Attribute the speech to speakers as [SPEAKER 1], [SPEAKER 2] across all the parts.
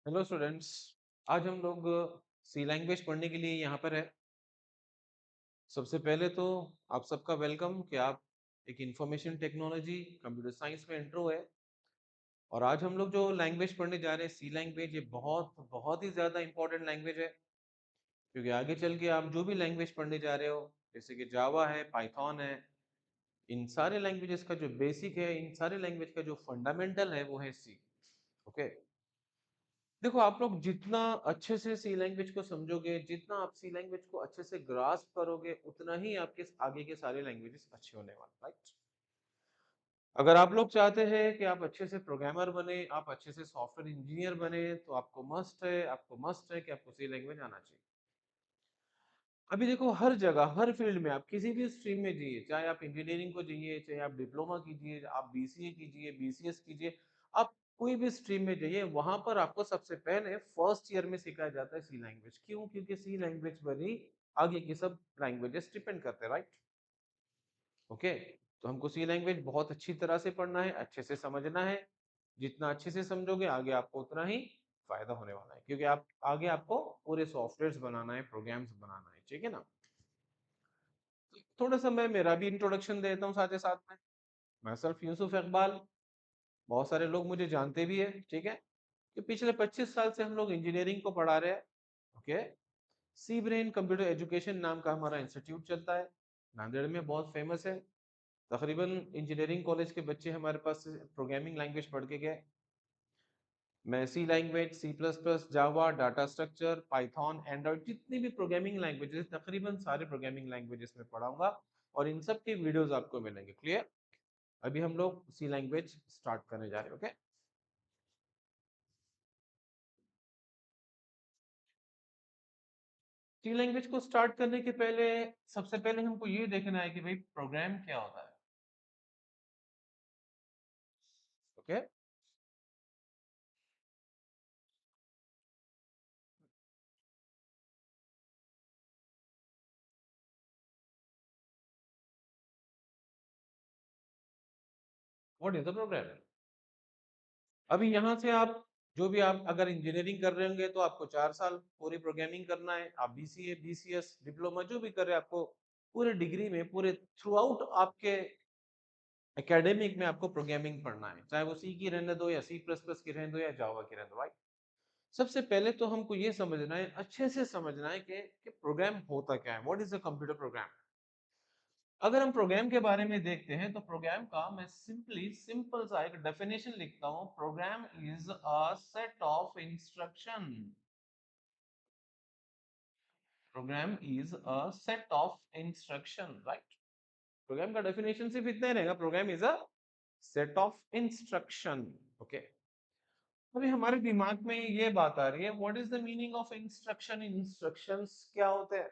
[SPEAKER 1] Hello students. आज हम लोग सी लैंग्वेज पढ़ने के लिए यहाँ पर है। सबसे पहले तो आप सबका वेलकम कि आप एक इंफॉर्मेशन टेक्नोलॉजी कंप्यूटर साइंस में इंट्रो है। और आज हम लोग जो लैंग्वेज पढ़ने जा रहे हैं सी लैंग्वेज, ये बहुत बहुत ही ज़्यादा इंपॉर्टेंट लैंग्वेज है। क्योंकि आगे चल के आप जो भी लैंग्वेज पढ़ने जा रहे हो, जैसे कि जावा है, पाइथन है, इन सारे लैंग्वेजेस का जो बेसिक है, इन सारे लैंग्वेज का जो फंडामेंटल है, वो है सी। ओके। देखो, आप लोग जितना अच्छे से सी लैंग्वेज को समझोगे, जितना आप सी लैंग्वेज को अच्छे से ग्रास्प करोगे, उतना ही आपके आगे के सारे लैंग्वेजेस अच्छे होने वाले, राइट। अगर आप लोग चाहते हैं कि आप अच्छे से प्रोग्रामर बने, आप अच्छे से सॉफ्टवेयर इंजीनियर बने, तो आपको मस्ट है कि आपको सी लैंग्वेज आना चाहिए। अभी देखो, हर जगह हर फील्ड में आप किसी भी स्ट्रीम में जाइए, चाहे आप इंजीनियरिंग को जाइए, चाहे आप डिप्लोमा कीजिए, आप बीसीए कीजिए, बीसीएस कीजिए, आप कोई भी स्ट्रीम में जाइए, वहां पर आपको सबसे पहले फर्स्ट ईयर में सिखाया जाता है सी लैंग्वेज। क्यों? क्योंकि सी लैंग्वेज पर ही आगे की सब लैंग्वेजेस डिपेंड करते हैं, राइट। ओके। तो हमको सी लैंग्वेज बहुत अच्छी तरह से पढ़ना है, अच्छे से समझना है। जितना अच्छे से समझोगे, आगे आपको उतना ही फायदा होने वाला है, क्योंकि आप आगे आपको पूरे सॉफ्टवेयर्स बनाना है, प्रोग्राम्स बनाना है, ठीक है ना। थोड़ा सा मैं मेरा भी इंट्रोडक्शन देता हूँ साथ ही साथ में। मैं सिर्फ यूसुफ इकबाल, बहुत सारे लोग मुझे जानते भी है, ठीक है। कि पिछले 25 साल से हम लोग इंजीनियरिंग को पढ़ा रहे हैं। ओके। सी ब्रेन कंप्यूटर एजुकेशन नाम का हमारा इंस्टीट्यूट चलता है, नांदेड़ में बहुत फेमस है। तकरीबन इंजीनियरिंग कॉलेज के बच्चे हमारे पास प्रोग्रामिंग लैंग्वेज पढ़ के गए। मैं सी लैंग्वेज, सी प्लस प्लस, जावा, डाटा स्ट्रक्चर, पाइथन, एंड्रॉइड, जितनी भी प्रोग्रामिंग लैंग्वेजेस, तकरीबन सारे प्रोग्रामिंग लैंग्वेजेस में पढ़ाऊंगा। और इन सब के वीडियोस आपको मिलेंगे। क्लियर? अभी हम लोग सी लैंग्वेज स्टार्ट करने जा रहे हैं। ओके। सी लैंग्वेज को स्टार्ट करने के पहले सबसे पहले हमको ये देखना है कि भाई प्रोग्राम क्या होता है। Okay. What is the program? अभी यहाँ से आप जो भी आप अगर इंजीनियरिंग कर रहे होंगे तो आपको 4 साल पूरी प्रोग्रामिंग करना है। आप बीसीए, बीसीएस, डिप्लोमा जो भी कर रहे हैं, आपको पूरे डिग्री में, पूरे थ्रू आउट आपके एकेडमिक में आपको प्रोग्रामिंग पढ़ना है, चाहे वो सी की रहने दो, या सी प्लस प्लस की रहने दो, या जावा की रहने दो, राइट। सबसे पहले तो हमको ये समझना है, अच्छे से समझना है कि प्रोग्राम होता क्या है, what is a computer program. अगर हम प्रोग्राम के बारे में देखते हैं तो प्रोग्राम का मैं सिंपल सा एक डेफिनेशन लिखता हूं। Program is a set of instruction. Program is a set of instruction, right. Program का डेफिनेशन सिर्फ इतना ही रहेगा, program is a set of instruction. Okay. अभी हमारे दिमाग में ये बात आ रही है, what is the meaning of instruction? Instructions क्या होते हैं?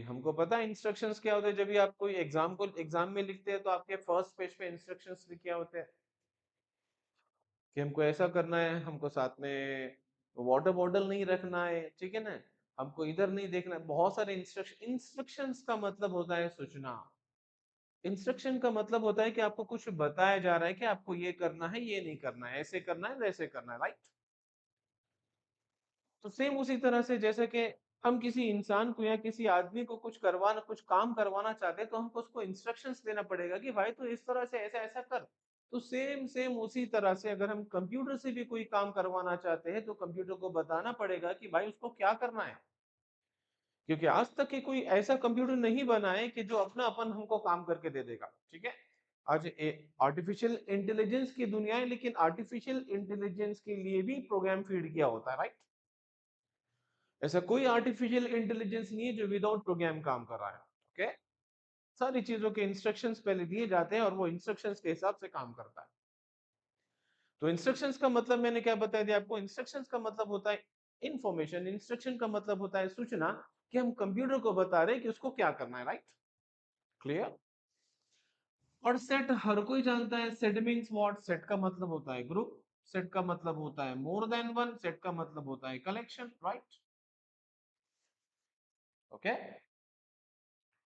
[SPEAKER 1] हमको पता है इंस्ट्रक्शंस क्या होते हैं। जब भी आप कोई एग्जाम में लिखते हैं तो आपके फर्स्ट पेज पे इंस्ट्रक्शंस लिखे होते हैं कि हमको ऐसा करना है, हमको साथ में वाटर बॉटल नहीं रखना है, ठीक है ना, हमको इधर नहीं देखना है। बहुत सारे इंस्ट्रक्शंस का मतलब होता है सूचना। इंस्ट्रक्शन का मतलब होता है कि आपको कुछ बताया जा रहा है कि आपको ये करना है, ये नहीं करना है, ऐसे करना है, वैसे करना है, राइट। तो सेम उसी तरह से जैसे कि हम किसी इंसान को या किसी आदमी को कुछ काम करवाना चाहते हैं, तो हमको उसको इंस्ट्रक्शंस देना पड़ेगा कि भाई तू इस तरह से ऐसा ऐसा कर। तो सेम सेम उसी तरह से अगर हम कंप्यूटर से भी कोई काम करवाना चाहते हैं, तो कंप्यूटर को बताना पड़ेगा कि भाई उसको क्या करना है। क्योंकि आज तक के कोई ऐसा कंप्यूटर नहीं बना है कि जो अपना अपन हमको काम करके दे देगा, ठीक है। आज आर्टिफिशियल इंटेलिजेंस की दुनिया है, लेकिन आर्टिफिशियल इंटेलिजेंस के लिए भी प्रोग्राम फीड किया होता है, राइट। ऐसा कोई आर्टिफिशियल इंटेलिजेंस नहीं है जो विदाउट प्रोग्राम काम कर रहा है। ओके। सारी चीजों के इंस्ट्रक्शंस पहले दिए जाते हैं और वो इंस्ट्रक्शंस के हिसाब से काम करता है। तो इंस्ट्रक्शंस का मतलब मैंने क्या बता दिया आपको। इंस्ट्रक्शंस का मतलब होता है इंफॉर्मेशन, इंस्ट्रक्शन का मतलब होता है सूचना, कि हम कंप्यूटर को बता रहे हैं कि उसको क्या करना है, राइट। क्लियर? और सेट हर कोई जानता है। Set means what? सेट का मतलब होता है ग्रुप, सेट का मतलब होता है मोर देन वन, सेट का मतलब होता है collection, right. Okay.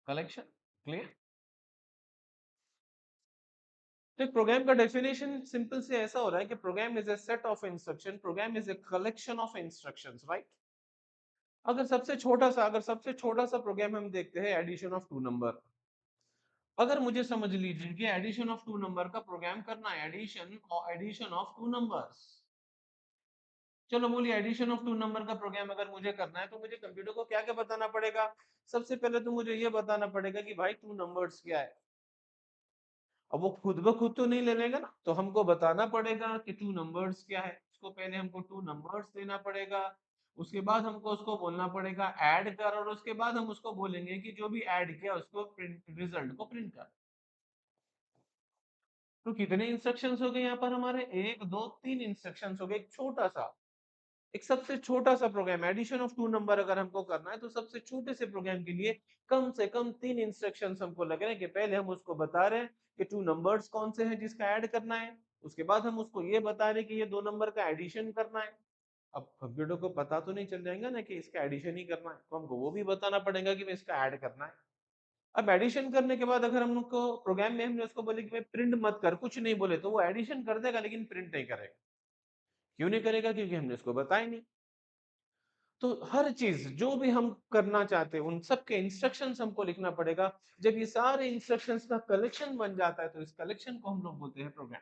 [SPEAKER 1] Collection. Clear? तो प्रोग्राम का डेफिनेशन सिंपल से ऐसा हो रहा है कि program is a set of instruction, program is a collection of instructions, right. अगर सबसे छोटा सा प्रोग्राम हम देखते हैं, एडिशन ऑफ टू नंबर। अगर मुझे समझ लीजिए कि एडिशन ऑफ टू नंबर का प्रोग्राम करना है, एडिशन ऑफ टू नंबर्स। चलो बोलिए, एडिशन ऑफ टू नंबर का प्रोग्राम अगर मुझे करना है तो मुझे कंप्यूटर को क्या क्या बताना पड़ेगा। सबसे पहले तो मुझे ये बताना पड़ेगा कि भाई टू नंबर्स क्या है। अब वो खुद ब खुद तो नहीं ले लेगा ना, तो हमको बताना पड़ेगा कि टू नंबर्स क्या है। उसको पहले हमको टू नंबर्स देना पड़ेगा, उसके बाद हमको उसको बोलना पड़ेगा ऐड कर, और उसके बाद हम उसको बोलेंगे कि जो भी ऐड किया उसको प्रिंट, रिजल्ट को प्रिंट कर। तो कितने इंस्ट्रक्शंस हो गए यहाँ पर हमारे, एक दो तीन इंस्ट्रक्शंस हो गए। एक छोटा सा, एक सबसे छोटा सा program, addition of two number अगर हमको करना है तो सबसे छोटे से प्रोग्राम के लिए कम से कम तीन इंस्ट्रक्शंस हमको लग रहे हैं। कि पहले हम उसको बता रहे हैं कि टू नंबर्स कौन से हैं जिसका ऐड करना है, उसके बाद हम उसको ये बता रहे हैं कि ये दो नंबर का एडिशन करना है। अब कंप्यूटर को पता तो नहीं चल जाएगा ना कि इसका एडिशन ही करना है, तो हमको वो भी बताना पड़ेगा कि इसका ऐड करना है। अब एडिशन करने के बाद अगर हम उनको प्रोग्राम में हमने उसको बोले कि भाई प्रिंट मत कर, कुछ नहीं बोले, तो वो एडिशन कर देगा लेकिन प्रिंट नहीं करेगा। क्यों नहीं करेगा? क्योंकि हमने उसको बताया नहीं। तो हर चीज जो भी हम करना चाहते हैं उन सब के इंस्ट्रक्शंस हमको लिखना पड़ेगा। जब ये सारे इंस्ट्रक्शंस का कलेक्शन बन जाता है तो इस कलेक्शन को हम लोग बोलते हैं प्रोग्राम।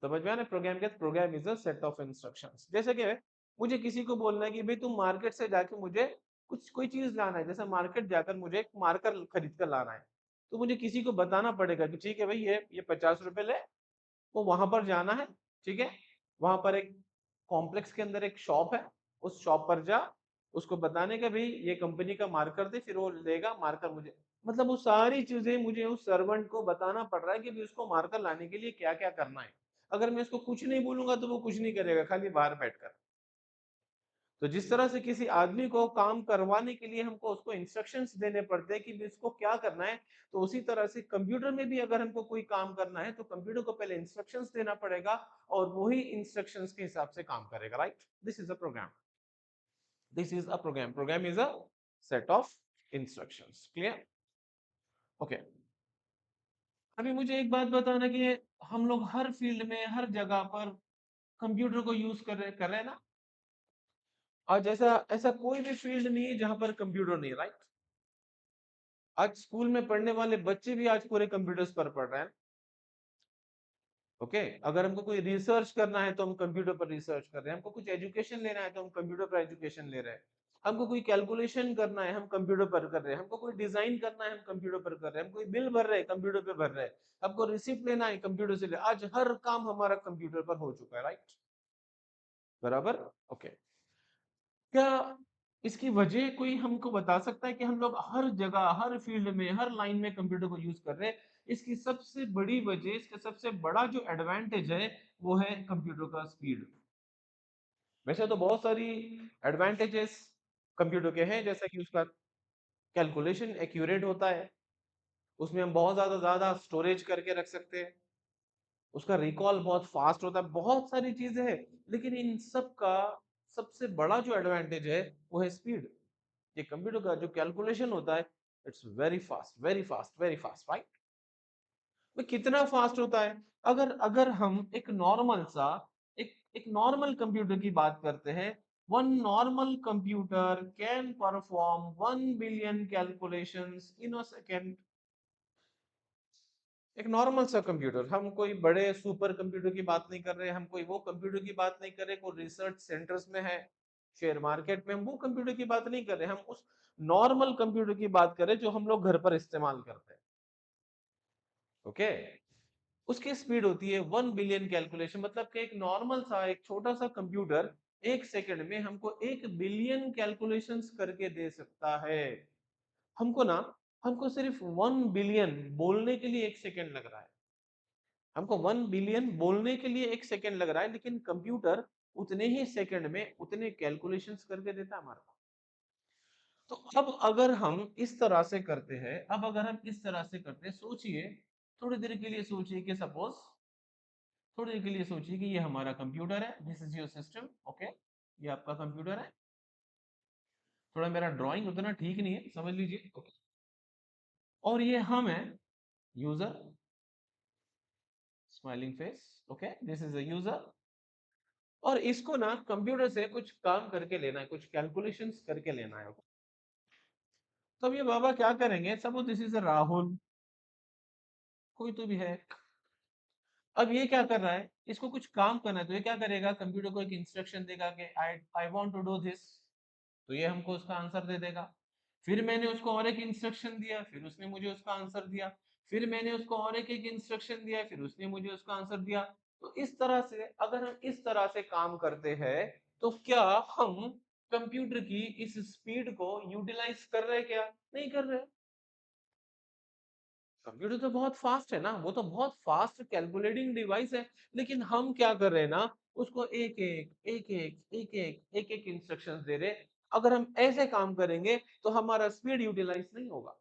[SPEAKER 1] समझ में आ रहा है? Program is a set of instructions. जैसे कि मुझे किसी को बोलना है कि भाई तुम मार्केट से जाके मुझे कुछ कोई चीज लाना है, जैसे मार्केट जाकर मुझे एक मार्कर खरीद कर लाना है, तो मुझे किसी को बताना पड़ेगा कि ठीक है भाई ये 50 रुपए ले, वो वहां पर जाना है, ठीक है। वहां पर एक कॉम्प्लेक्स के अंदर एक शॉप है, उस शॉप पर जा, उसको बताने का भाई ये कंपनी का मार्कर दे, फिर वो लेगा मार्कर मुझे। मतलब वो सारी चीजें मुझे उस सर्वेंट को बताना पड़ रहा है कि भाई उसको मार्कर लाने के लिए क्या क्या करना है। अगर मैं उसको कुछ नहीं बोलूंगा तो वो कुछ नहीं करेगा, खाली बाहर बैठकर। तो जिस तरह से किसी आदमी को काम करवाने के लिए हमको उसको इंस्ट्रक्शंस देने पड़ते हैं कि भी इसको क्या करना है, तो उसी तरह से कंप्यूटर में भी अगर हमको कोई काम करना है तो कंप्यूटर को पहले इंस्ट्रक्शंस देना पड़ेगा, और वही इंस्ट्रक्शंस के हिसाब से काम करेगा, right. This is a program, this is a program, program is a set of instructions. Clear? Okay. अभी मुझे एक बात बताना कि हम लोग हर फील्ड में हर जगह पर कंप्यूटर को यूज कर रहे हैं ना। आज ऐसा ऐसा कोई भी फील्ड नहीं है जहां पर कंप्यूटर नहीं है, राइट। आज स्कूल में पढ़ने वाले बच्चे भी आज पूरे कंप्यूटर्स पर पढ़ रहे हैं। ओके, अगर हमको कोई रिसर्च करना है तो हम कंप्यूटर पर रिसर्च कर रहे हैं, हमको कुछ एजुकेशन लेना है तो हम कंप्यूटर पर एजुकेशन ले रहे हैं, हमको कोई कैलकुलेशन करना है हम कंप्यूटर पर कर रहे हैं, हमको कोई डिजाइन करना है हम कंप्यूटर पर कर रहे हैं, हम कोई बिल भर रहे हैं कंप्यूटर पे भर रहे हैं, हमको रिसिप्ट लेना है कंप्यूटर से ले। आज हर काम हमारा कंप्यूटर पर हो चुका है, राइट। बराबर। ओके। क्या इसकी वजह कोई हमको बता सकता है कि हम लोग हर जगह हर फील्ड में हर लाइन में कंप्यूटर को यूज कर रहे हैं? इसकी सबसे बड़ी वजह, इसका सबसे बड़ा जो एडवांटेज है वो है कंप्यूटर का स्पीड। वैसे तो बहुत सारी एडवांटेजेस कंप्यूटर के हैं, जैसा कि उसका कैलकुलेशन एक्यूरेट होता है, उसमें हम बहुत ज्यादा स्टोरेज करके रख सकते हैं, उसका रिकॉल बहुत फास्ट होता है, बहुत सारी चीजें हैं। लेकिन इन सब का सबसे बड़ा जो एडवांटेज है वो है स्पीड। ये कंप्यूटर का जो कैलकुलेशन होता है, it's very fast, very fast, very fast, right. वो कितना फास्ट होता है? अगर अगर हम एक नॉर्मल कंप्यूटर की बात करते हैं, one normal computer can perform 1 billion calculations in a second. एक नॉर्मल सा कंप्यूटर, हम कोई बड़े सुपर कंप्यूटर की बात नहीं कर रहे, हम कोई वो कंप्यूटर की बात नहीं कर रहे कोई रिसर्च सेंटर्स में है, शेयर मार्केट में, हम वो कंप्यूटर की बात नहीं कर रहे, हम उस नॉर्मल कंप्यूटर की बात कर रहे जो हम लोग घर पर इस्तेमाल करते हैं। ओके। उसकी स्पीड होती है 1 बिलियन कैलकुलेशन, मतलब कि एक नॉर्मल सा एक छोटा सा कंप्यूटर 1 सेकंड में हमको 1 बिलियन कैलकुलेशंस करके दे सकता है। हमको ना, हमको सिर्फ 1 बिलियन बोलने के लिए 1 सेकंड लग रहा है, हमको 1 बिलियन बोलने के लिए 1 सेकंड लग रहा है, लेकिन कंप्यूटर उतने ही सेकंड में उतने कैलकुलेशंस करके देता है हमारे को। तो अब अगर हम इस तरह से करते हैं, अब अगर हम इस तरह से करते हैं, सोचिए, थोड़ी देर के लिए सोचिए कि सपोज, थोड़ी देर के लिए सोचिए कि ये हमारा कंप्यूटर है, this is your system, okay. ये आपका कंप्यूटर है। थोड़ा मेरा ड्राइंग उतना ठीक नहीं है, समझ लीजिए, ओके। और ये हम है, user. Smiling face, okay, this is a user. और इसको ना कंप्यूटर से कुछ काम करके लेना है, कुछ कैलकुलेशंस करके लेना है। तो अब ये बाबा क्या करेंगे, सपोज दिस इज अ राहुल, कोई तो भी है। अब ये क्या कर रहा है, इसको कुछ काम करना है, तो ये क्या करेगा, कंप्यूटर को एक इंस्ट्रक्शन देगा कि I I want to do this, तो ये हमको उसका आंसर दे देगा। फिर मैंने उसको और एक इंस्ट्रक्शन दिया, फिर उसने मुझे उसका आंसर दिया। फिर मैंने उसको और एक इंस्ट्रक्शन दिया, फिर उसने मुझे उसका आंसर दिया। तो इस तरह से अगर हम इस तरह से काम करते हैं, तो क्या हम कंप्यूटर की इस स्पीड को यूटिलाइज कर रहे हैं? क्या नहीं कर रहे। कंप्यूटर तो बहुत फास्ट है ना, वो तो बहुत फास्ट कैलकुलेटिंग डिवाइस है। लेकिन हम क्या कर रहे हैं ना, उसको एक एक इंस्ट्रक्शंस दे रहे। अगर हम ऐसे काम करेंगे तो हमारा स्पीड यूटिलाइज नहीं होगा।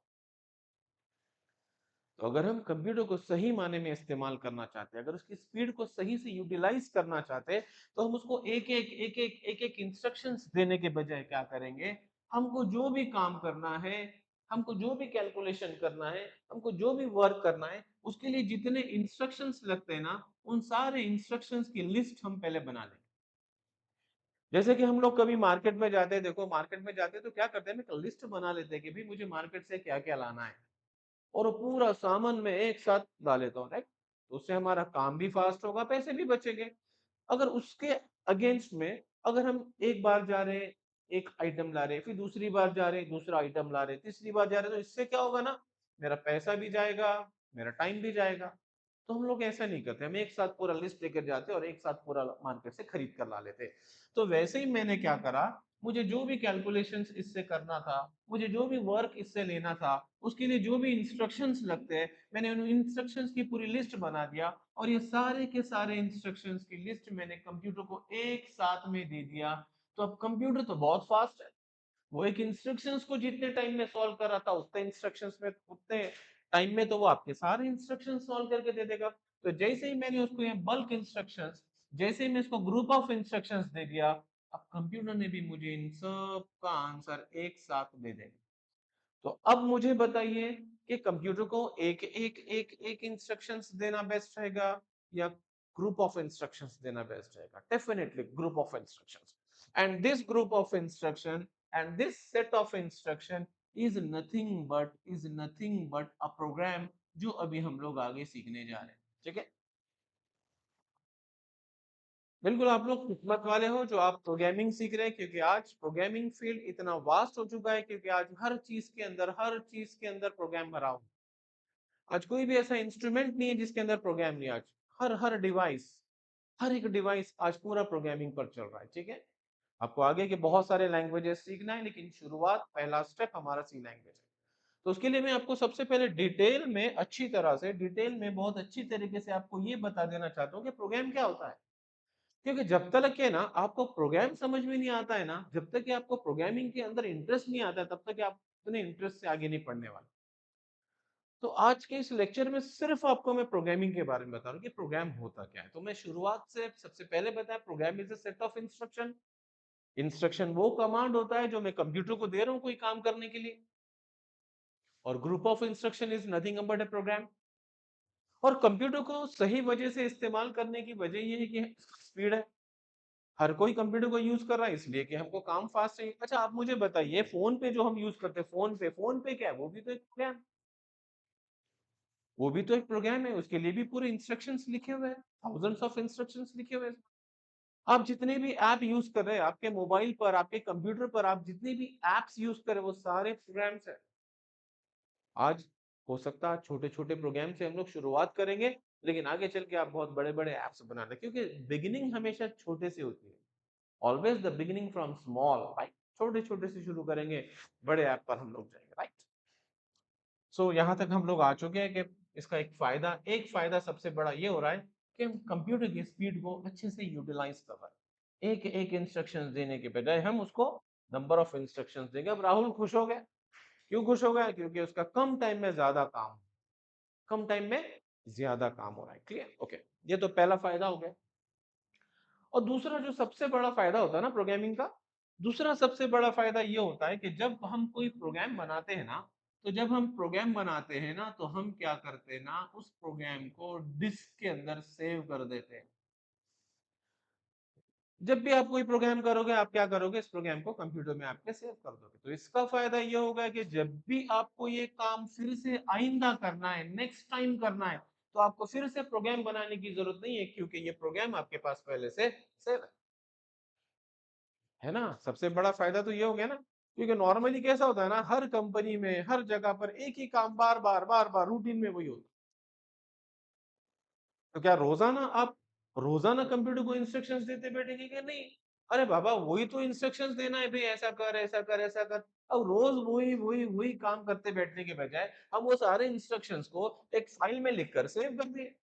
[SPEAKER 1] तो अगर हम कंप्यूटर को सही माने में इस्तेमाल करना चाहते हैं, अगर उसकी स्पीड को सही से यूटिलाइज करना चाहते हैं, तो हम उसको एक एक इंस्ट्रक्शंस देने के बजाय क्या करेंगे, हमको जो भी काम करना है, हमको जो भी कैलकुलेशन करना है, हमको जो भी वर्क करना है, उसके लिए जितने इंस्ट्रक्शंस लगते हैं ना, उन सारे इंस्ट्रक्शंस की लिस्ट हम पहले बना लेंगे। जैसे कि हम लोग कभी मार्केट में जाते हैं, देखो मार्केट में जाते हैं तो क्या करते हैं, हम एक लिस्ट बना लेते हैं कि भाई मुझे मार्केट से क्या क्या लाना है, और वो पूरा सामान में एक साथ डाल लेता हूँ, राइट। तो उससे हमारा काम भी फास्ट होगा, पैसे भी बचेंगे। अगर उसके अगेंस्ट में, अगर हम एक बार जा रहे हैं, एक आइटम ला रहे हैं, फिर दूसरी बार जा रहे हैं, दूसरा आइटम ला रहे हैं, तीसरी बार जा रहे हैं, तो इससे क्या होगा ना, मेरा पैसा भी जाएगा, मेरा टाइम भी जाएगा। तो हम लोग ऐसा नहीं करते, हम एक साथ पूरा लिस्ट लेकर जाते और एक साथ पूरा मार्केट से खरीद कर ला लेते। तो वैसे ही मैंने क्या करा, मुझे जो भी कैलकुलेशंस इससे करना था, मुझे जो भी वर्क इससे लेना था, उसके लिए जो भी इंस्ट्रक्शंस लगते हैं, मैंने उन इंस्ट्रक्शंस की पूरी लिस्ट बना दिया। और ये सारे के सारे इंस्ट्रक्शंस की लिस्ट मैंने कंप्यूटर को एक साथ में दे दिया। तो अब कंप्यूटर तो बहुत फास्ट है, वो एक इंस्ट्रक्शंस को जितने टाइम में सॉल्व कर रहा था, उतने इंस्ट्रक्शंस में उतने टाइम में तो वो आपके सारे इंस्ट्रक्शंस सॉल्व करके दे देगा। तो जैसे ही मैंने उसको ये बल्क इंस्ट्रक्शंस, जैसे ही मैं इसको ग्रुप ऑफ इंस्ट्रक्शंस दे दिया, अब कंप्यूटर ने भी मुझे इन सब का आंसर एक साथ दे देगा। तो अब मुझे बताइए कि कंप्यूटर को एक इंस्ट्रक्शंस देना बेस्ट रहेगा या ग्रुप ऑफ इंस्ट्रक्शंस देना बेस्ट रहेगा? Definitely group of instructions. And this group of instruction and this set of instruction is nothing but a program, जो अभी हम लोग आगे सीखने जा रहे हैं। ठीक है, बिल्कुल आप लोग किस्मत वाले हो जो आप प्रोग्रामिंग सीख रहे हैं, क्योंकि आज प्रोग्रामिंग फील्ड इतना वास्ट हो चुका है, क्योंकि आज हर चीज के अंदर प्रोग्राम भरा हो। आज कोई भी ऐसा इंस्ट्रूमेंट नहीं है जिसके अंदर प्रोग्राम नहीं है। आज हर डिवाइस, हर एक डिवाइस आज पूरा प्रोग्रामिंग पर चल रहा है। ठीक है, आपको आगे के बहुत सारे लैंग्वेजेस सीखना है, लेकिन शुरुआत, पहला स्टेप हमारा सी लैंग्वेज है। तो उसके लिए मैं आपको सबसे पहले डिटेल में, अच्छी तरह से डिटेल में, बहुत अच्छी तरीके से आपको ये बता देना चाहता हूँ कि प्रोग्राम क्या होता है। क्योंकि जब तक के ना आपको प्रोग्राम समझ में नहीं आता है ना, जब तक कि आपको प्रोग्रामिंग के अंदर इंटरेस्ट नहीं आता है, तब तक आप उतने इंटरेस्ट से आगे नहीं पढ़ने वाले। तो आज के इस लेक्चर में सिर्फ आपको मैं प्रोग्रामिंग के बारे में बता रहा हूँ कि प्रोग्राम होता क्या है। तो मैं शुरुआत से सबसे पहले बताया, program is a set of instruction. Instruction वो कमांड होता है जो मैं कंप्यूटर को दे रहा हूँ कोई काम करने के लिए। और group of instruction is nothing but a program. और कंप्यूटर को सही वजह से इस्तेमाल करने की वजह ये है कि स्पीड है। हर कोई कंप्यूटर को यूज कर रहा है इसलिए कि हमको काम फास्ट चाहिए। अच्छा आप मुझे बताइए, फोन पे जो हम यूज करते हैं, फोन पे क्या है, वो भी तो एक प्रोग्राम, वो भी तो एक प्रोग्राम है। उसके लिए भी पूरे इंस्ट्रक्शंस लिखे हुए हैं, थाउजेंड्स ऑफ इंस्ट्रक्शंस लिखे हुए हैं। आप जितने भी ऐप यूज कर रहे हैं, आपके मोबाइल पर, आपके कंप्यूटर पर, आप जितने भी एप्स यूज कर रहे हैं, वो सारे प्रोग्राम्स हैं। आज हो सकता है छोटे छोटे प्रोग्राम से हम लोग शुरुआत करेंगे, लेकिन आगे चल के आप बहुत बड़े बड़े एप्स बना रहे, क्योंकि बिगिनिंग हमेशा छोटे से होती है। Always the beginning from small, right. छोटे छोटे से शुरू करेंगे, बड़े ऐप पर हम लोग जाएंगे, राइट। सो यहाँ तक हम लोग आ चुके हैं कि इसका एक फायदा सबसे बड़ा ये हो रहा है कि हम कंप्यूटर की स्पीड को अच्छे से यूटिलाइज कर रहे हैं। एक एक इंस्ट्रक्शंस देने के बजाय हम उसको नंबर ऑफ इंस्ट्रक्शंस देंगे। अब राहुल खुश हो गया। क्यों खुश हो गया? क्योंकि उसका कम टाइम में ज्यादा काम हो रहा है। क्लियर? ओके, ये तो पहला फायदा हो गया। और दूसरा जो सबसे बड़ा फायदा होता है ना प्रोग्रामिंग का, दूसरा सबसे बड़ा फायदा ये होता है कि जब हम कोई प्रोग्राम बनाते हैं ना, तो जब हम प्रोग्राम बनाते हैं ना, तो हम क्या करते हैं ना, उस प्रोग्राम को डिस्क के अंदर सेव कर देते हैं। जब भी आप कोई प्रोग्राम करोगे, आप क्या करोगे, इस प्रोग्राम को कंप्यूटर में आपके सेव कर दोगे। तो इसका फायदा ये होगा कि जब भी आपको ये काम फिर से आइंदा करना है, नेक्स्ट टाइम करना है, तो आपको फिर से प्रोग्राम बनाने की जरूरत नहीं है, क्योंकि ये प्रोग्राम आपके पास पहले से सेव है ना। सबसे बड़ा फायदा तो ये हो गया ना, क्योंकि नॉर्मली कैसा होता है ना, हर कंपनी में हर जगह पर एक ही काम बार बार रूटीन में वही होता है। तो क्या रोजाना आप रोजाना कंप्यूटर को इंस्ट्रक्शंस देते बैठेंगे कि नहीं? अरे बाबा, वही तो इंस्ट्रक्शंस देना है भाई, ऐसा कर ऐसा कर ऐसा कर। अब रोज वही वही वही काम करते बैठने के बजाय हम वो सारे इंस्ट्रक्शंस को एक फाइल में लिखकर सेव कर दिए।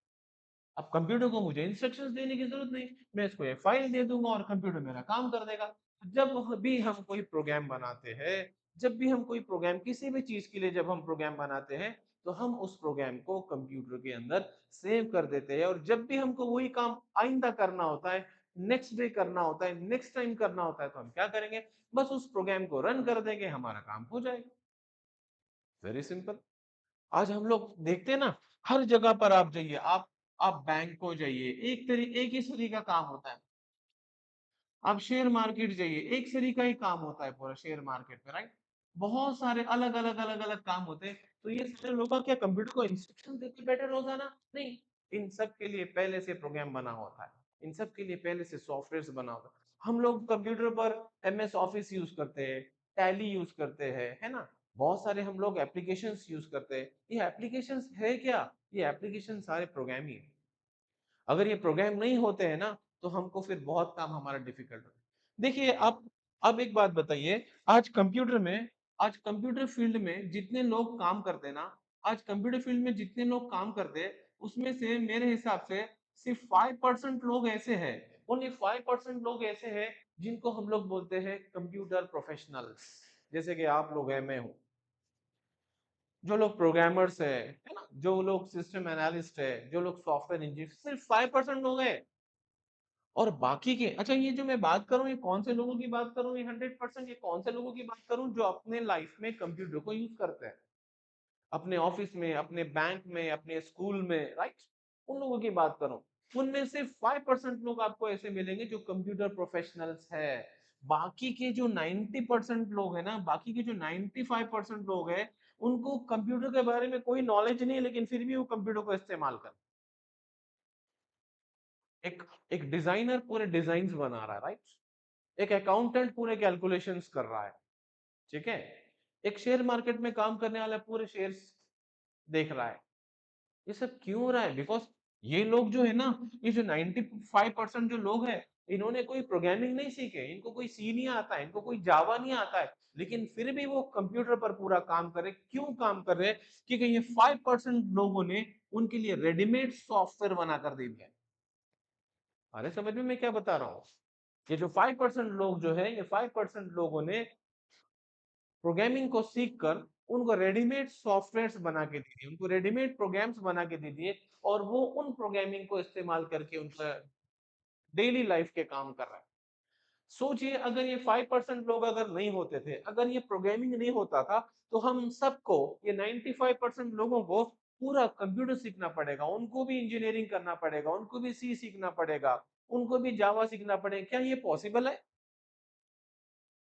[SPEAKER 1] अब कंप्यूटर को मुझे इंस्ट्रक्शंस देने की जरूरत नहीं, मैं इसको एक फाइल दे दूंगा और कंप्यूटर मेरा काम कर देगा। जब भी हम कोई प्रोग्राम बनाते हैं, जब भी हम कोई प्रोग्राम किसी भी चीज के लिए जब हम प्रोग्राम बनाते हैं, तो हम उस प्रोग्राम को कंप्यूटर के अंदर सेव कर देते हैं, और जब भी हमको वही काम आइंदा करना होता है, नेक्स्ट डे करना होता है, नेक्स्ट टाइम करना होता है, तो हम क्या करेंगे, बस उस प्रोग्राम को रन कर देंगे, हमारा काम हो जाएगा। Very simple. आज हम लोग देखते हैं ना, हर जगह पर आप जाइए, आप बैंक को जाइए, एक ही सरी का काम होता है। आप शेयर मार्केट जाइए, एक सरी का ही काम होता है पूरा शेयर मार्केट में, राइट? बहुत सारे अलग अलग अलग अलग काम होते हैं। तो ये सारे लोग क्या कंप्यूटर को इंस्ट्रक्शन देते बैठे रोजाना? नहीं। इन सब के लिए पहले से प्रोग्राम बना होता है, इन सब के लिए पहले से सॉफ्टवेयर बना होता है। हम लोग कंप्यूटर पर MS ऑफिस यूज करते हैं, टैली यूज करते हैं, है ना। बहुत सारे हम लोग एप्लीकेशंस यूज करते हैं। ये एप्लीकेशंस है क्या? ये एप्लीकेशन सारे प्रोग्राम ही है। अगर ये प्रोग्राम नहीं होते हैं ना, तो हमको फिर बहुत काम हमारा डिफिकल्ट होता है। देखिए, अब एक बात बताइए, आज कंप्यूटर में आज कंप्यूटर फील्ड में जितने लोग काम करते हैं ना, आज कंप्यूटर फील्ड में जितने लोग काम करते हैं, उसमें से मेरे हिसाब से सिर्फ 5% लोग ऐसे हैं, ओनली 5% लोग ऐसे हैं जिनको हम लोग बोलते हैं कंप्यूटर प्रोफेशनल्स। जैसे कि आप लोग हैं, मैं हूं। जो लोग प्रोग्रामर्स है ना, जो लोग सिस्टम एनालिस्ट है, जो लोग सॉफ्टवेयर इंजीनियर, सिर्फ 5% लोग हैं। और बाकी के, अच्छा, ये जो मैं बात करूं, ये कौन से लोगों की बात करूं, ये 100%, ये कौन से लोगों की बात करूं जो अपने लाइफ में कंप्यूटर को यूज करते हैं, अपने ऑफिस में, अपने बैंक में, अपने स्कूल में, राइट? उन लोगों की बात करूं। उनमें से 5% लोग आपको ऐसे मिलेंगे जो कंप्यूटर प्रोफेशनल्स है। बाकी के जो 90% लोग हैं ना, बाकी के जो 95% लोग हैं, उनको कंप्यूटर के बारे में कोई नॉलेज नहीं है, लेकिन फिर भी वो कंप्यूटर को इस्तेमाल कर, एक एक डिजाइनर पूरे डिजाइन बना रहा है, राइट? एक अकाउंटेंट पूरे कैलकुलेशंस कर रहा है, ठीक है। एक शेयर मार्केट में काम करने वाला पूरे शेयर्स देख रहा है। ये सब क्यों हो रहा है? बिकॉज ये लोग जो है ना, ये जो 95% जो लोग हैं, इन्होंने कोई प्रोग्रामिंग नहीं सीखे, इनको कोई सी नहीं आता है, इनको कोई जावा नहीं आता है, लेकिन फिर भी वो कंप्यूटर पर पूरा काम कर रहे। क्यों काम कर रहे हैं? क्योंकि ये 5% लोगों ने उनके लिए रेडीमेड सॉफ्टवेयर बनाकर दे दिया है। अरे समझ में मैं क्या बता रहा हूँ? ये जो 5% लोग जो है, ये 5% लोगों ने प्रोग्रामिंग को सीख कर उनको रेडीमेड सॉफ्टवेयर्स बना के दे दिए, उनको रेडीमेड प्रोग्राम्स बना के दे दिए, और वो उन प्रोग्रामिंग को इस्तेमाल करके उनका डेली लाइफ के काम कर रहा है। सोचिए, अगर ये 5% लोग अगर नहीं होते थे, अगर ये प्रोग्रामिंग नहीं होता था, तो हम सबको, ये 95% लोगों को पूरा कंप्यूटर सीखना पड़ेगा, उनको भी इंजीनियरिंग करना पड़ेगा, उनको भी सी सीखना पड़ेगा, उनको भी जावा सीखना पड़ेगा। क्या ये पॉसिबल है?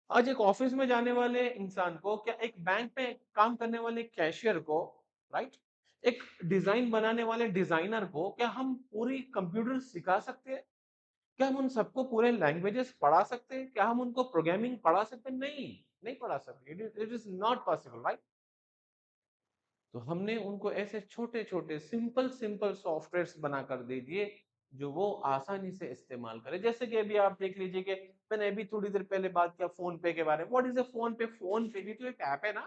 [SPEAKER 1] आज एक ऑफिस में जाने वाले इंसान को, क्या एक बैंक में काम करने वाले कैशियर को, राइट, एक डिजाइन बनाने वाले डिजाइनर को, क्या हम पूरी कंप्यूटर सिखा सकते हैं? क्या हम उन सबको पूरे लैंग्वेजेस पढ़ा सकते हैं? क्या हम उनको प्रोग्रामिंग पढ़ा सकते हैं? नहीं, नहीं पढ़ा सकते। It is not possible, right? तो हमने उनको ऐसे छोटे छोटे सिंपल सिंपल सॉफ्टवेयर्स बनाकर दे दिए, जो वो आसानी से इस्तेमाल करें। जैसे कि अभी आप देख लीजिए कि मैंने अभी थोड़ी देर पहले बात किया फोन पे के बारे में। व्हाट इज अ फोन पे? फोन पे भी तो एक ऐप है ना,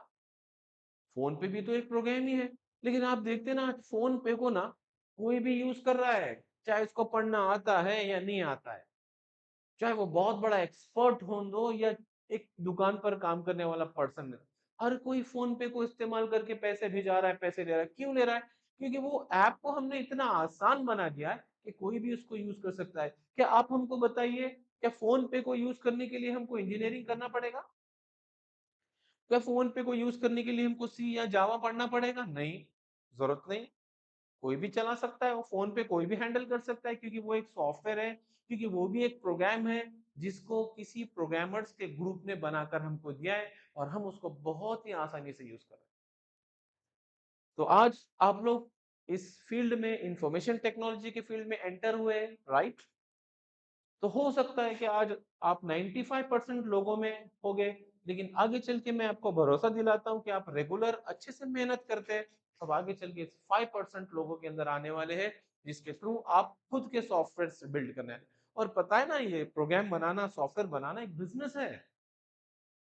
[SPEAKER 1] फोन पे भी तो एक प्रोग्राम ही है। लेकिन आप देखते हैं ना, आज फोन पे को ना कोई भी यूज कर रहा है, चाहे उसको पढ़ना आता है या नहीं आता है, चाहे वो बहुत बड़ा एक्सपर्ट हो दो या एक दुकान पर काम करने वाला पर्सन है। हर कोई फोन पे को इस्तेमाल करके पैसे भेजा रहा है, पैसे ले रहा है। क्यों ले रहा है? क्योंकि वो ऐप को हमने इतना आसान बना दिया है कि कोई भी उसको यूज कर सकता है। क्या आप हमको बताइए, क्या फोन पे को यूज करने के लिए हमको इंजीनियरिंग करना पड़ेगा? क्या फोन पे को यूज करने के लिए हमको सी या जावा पढ़ना पड़ेगा? नहीं, जरूरत नहीं। कोई भी चला सकता है, वो फोन पे कोई भी हैंडल कर सकता है, क्योंकि वो एक सॉफ्टवेयर है, क्योंकि वो भी एक प्रोग्राम है जिसको किसी प्रोग्रामर्स के ग्रुप ने बनाकर हमको दिया है और हम उसको बहुत ही आसानी से यूज कर रहे हैं। तो आज आप लोग इस फील्ड में, इंफॉर्मेशन टेक्नोलॉजी के फील्ड में एंटर हुए, राइट? तो हो सकता है कि आज आप 95% लोगों में हो गए, लेकिन आगे चल के मैं आपको भरोसा दिलाता हूं कि आप रेगुलर अच्छे से मेहनत करते हैं, तब आगे चल के 5% लोगों के अंदर आने वाले हैं, जिसके थ्रू आप खुद के सॉफ्टवेयर बिल्ड करना है। और पता है ना, ये प्रोग्राम बनाना, सॉफ्टवेयर बनाना एक बिजनेस है।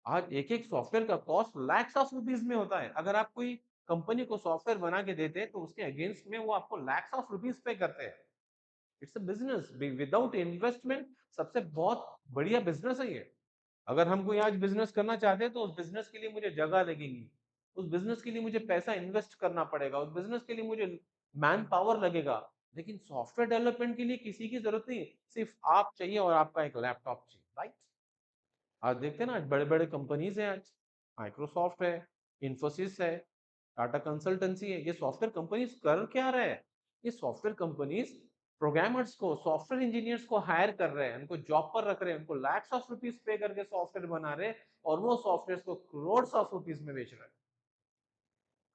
[SPEAKER 1] आज एक एक सॉफ्टवेयर का कॉस्ट लैक्स ऑफ रुपीज में होता है। अगर आप कोई कंपनी को सॉफ्टवेयर बना के देते हैं तो उसके अगेंस्ट में वो आपको लैक्स ऑफ रुपीज पे करते हैं। It's a business without investment. सबसे बहुत बढ़िया बिजनेस है ये। अगर हम कोई आज बिजनेस करना चाहते हैं तो उस बिजनेस के लिए मुझे जगह लगेगी, उस बिजनेस के लिए मुझे पैसा इन्वेस्ट करना पड़ेगा, उस बिजनेस के लिए मुझे मैन पावर लगेगा। लेकिन सॉफ्टवेयर डेवलपमेंट के लिए किसी की जरूरत नहीं, सिर्फ आप चाहिए और आपका एक लैपटॉप चाहिए, राइट? आज देखते हैं ना, आज बड़े बड़े कंपनीज हैं, आज माइक्रोसॉफ्ट है, इन्फोसिस है, टाटा कंसल्टेंसी है। ये सॉफ्टवेयर कंपनीज कर क्या रहे हैं? ये सॉफ्टवेयर कंपनीज प्रोग्रामर्स को, सॉफ्टवेयर इंजीनियर्स को हायर कर रहे हैं, उनको जॉब पर रख रहे हैं, उनको लैक्स ऑफ रुपीज पे करके सॉफ्टवेयर बना रहे हैं, और वो सॉफ्टवेयर को करोड़ ऑफ रुपीज में बेच रहे हैं।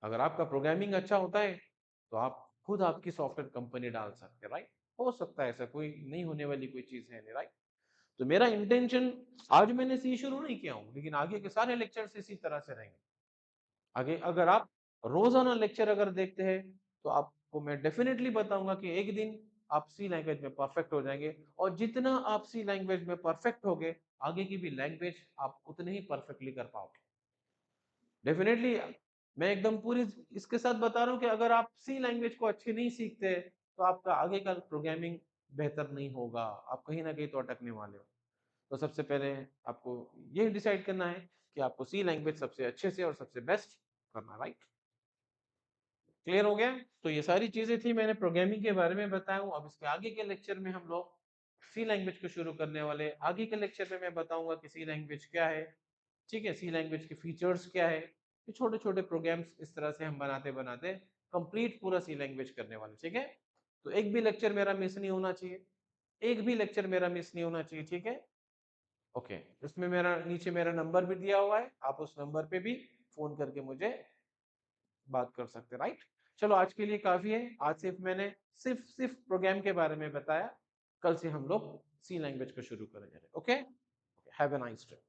[SPEAKER 1] अगर आपका प्रोग्रामिंग अच्छा होता है तो आप खुद आपकी सॉफ्टवेयर कंपनी डाल सकते हैं, राइट? हो सकता है, ऐसा कोई नहीं होने वाली कोई चीज है नहीं, राइट? तो मेरा इंटेंशन, आज मैंने सी शुरू नहीं किया हूँ, लेकिन आगे के सारे लेक्चर्स इसी तरह से रहेंगे। आगे अगर आप रोजाना लेक्चर अगर देखते हैं तो आपको मैं डेफिनेटली बताऊंगा कि एक दिन आप सी लैंग्वेज में परफेक्ट हो जाएंगे, और जितना आप सी लैंग्वेज में परफेक्ट होगे, आगे की भी लैंग्वेज आप उतने ही परफेक्टली कर पाओगे। डेफिनेटली मैं एकदम पूरी इसके साथ बता रहा हूँ कि अगर आप सी लैंग्वेज को अच्छे नहीं सीखते तो आपका आगे का प्रोग्रामिंग बेहतर नहीं होगा, आप कहीं ना कहीं तो अटकने वाले हो। तो सबसे पहले आपको ये डिसाइड करना है कि आपको सी लैंग्वेज सबसे अच्छे से और सबसे बेस्ट करना, राइट? क्लियर हो गया? तो ये सारी चीजें थी, मैंने प्रोग्रामिंग के बारे में बताया हूँ। अब इसके आगे के लेक्चर में हम लोग सी लैंग्वेज को शुरू करने वाले हैं। आगे के लेक्चर में मैं बताऊंगा कि सी लैंग्वेज क्या है, ठीक है, सी लैंग्वेज के फीचर्स क्या है। ये छोटे छोटे प्रोग्राम्स इस तरह से हम बनाते बनाते कंप्लीट पूरा सी लैंग्वेज करने वाले, ठीक है? तो एक भी लेक्चर मेरा मिस नहीं होना चाहिए, एक भी लेक्चर मेरा मिस नहीं होना चाहिए, ठीक है? ओके। इसमें मेरा नीचे मेरा नंबर भी दिया हुआ है, आप उस नंबर पे भी फोन करके मुझे बात कर सकते हैं, राइट? चलो आज के लिए काफी है। आज सिर्फ मैंने सिर्फ प्रोग्राम के बारे में बताया। कल से हम लोग सी लैंग्वेज को शुरू करेंगे। Okay, have a nice day.